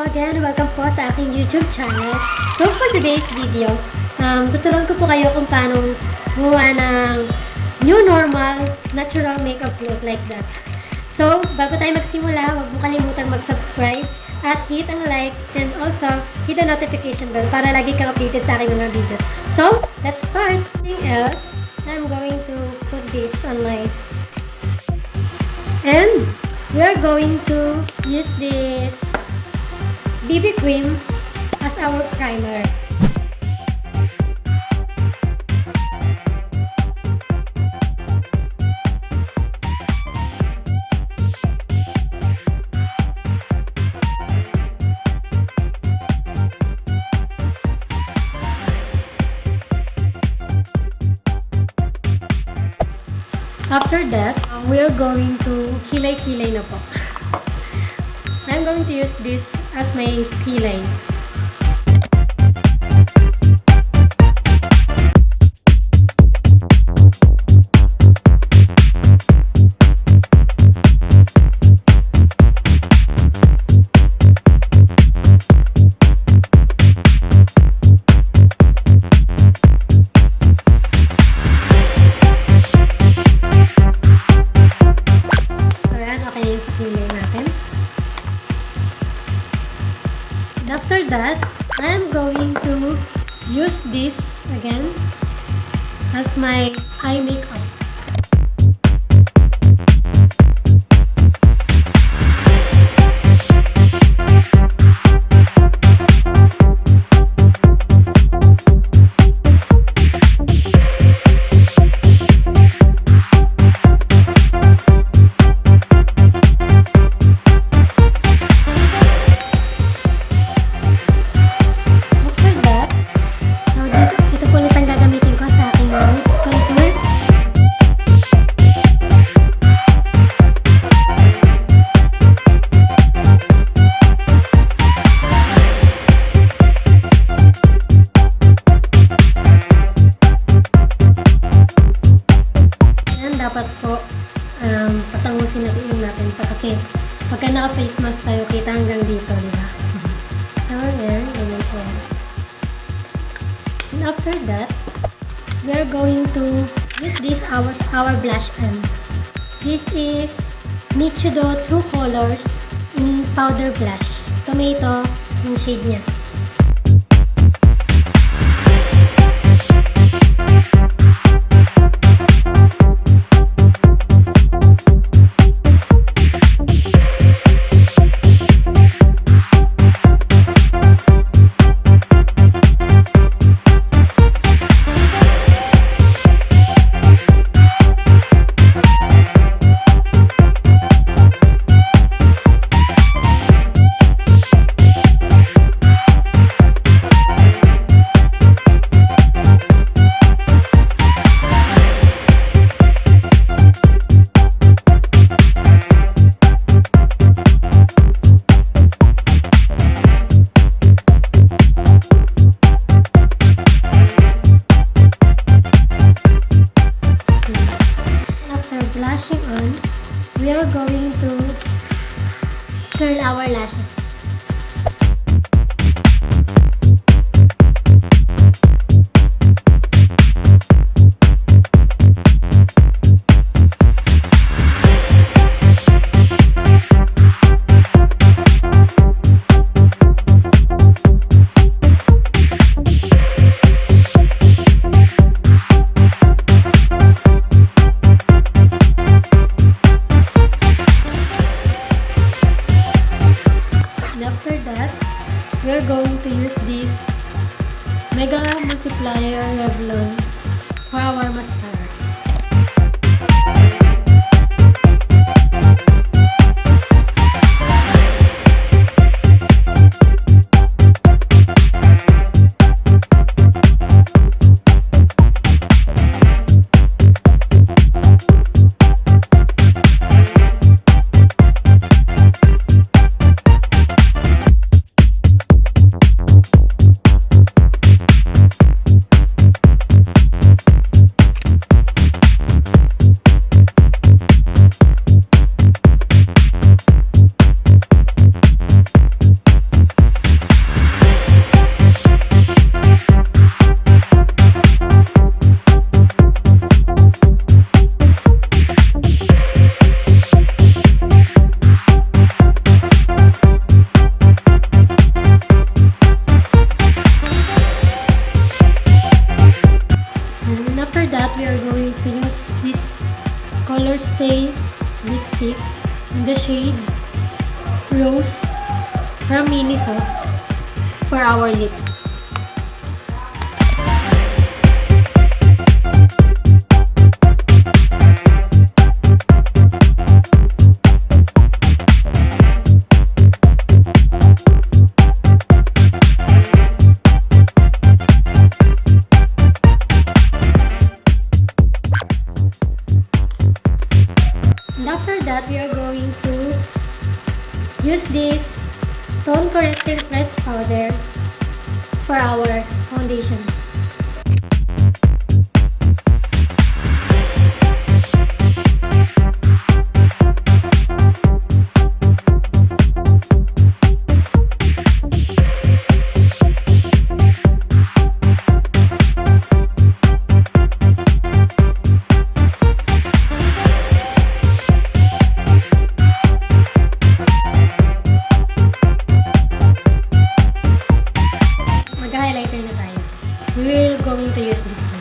again, welcome po sa aking YouTube channel. So for today's video, tuturuan ko po kayo kung paano gumawa ng new normal, natural makeup look like that. So, bago tayo magsimula, huwag mo kalimutang mag-subscribe at hit ang like and also hit the notification bell para lagi kang updated sa aking mga videos. So, let's start. Something else, I'm going to put this on my... And we are going to use this BB cream as our primer. After that, we are going to kilay-kilay na po. I'm going to use this as my kilay. After that, I'm going to use this again as my eye makeup. Dapat po patangusin natin pa kasi pagka naka-face mask tayo, kita hanggang dito, di ba? So, yan. Ganyan po. And after that, we are going to use this our blush on. This is Michudo True Colors in Powder Blush. Tomato yung shade niya. We are going to curl our lashes. shade Rose from Mini Soft for our lips. And after that, we are going to use this tone correcting pressed powder for our foundation. Mag-highlighter na tayo. We will going to use this one.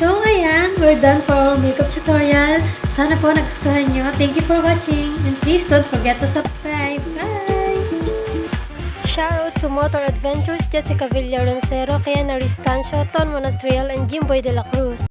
So, ayan, we're done for our makeup tutorial. Sana po nagustuhan nyo. Thank you for watching. And please don't forget to subscribe. Bye! Shout out to Motor Adventures, Jessica Villaroncero, Kiana Ristancio, Ton Monastrial, and Jimboy de la Cruz.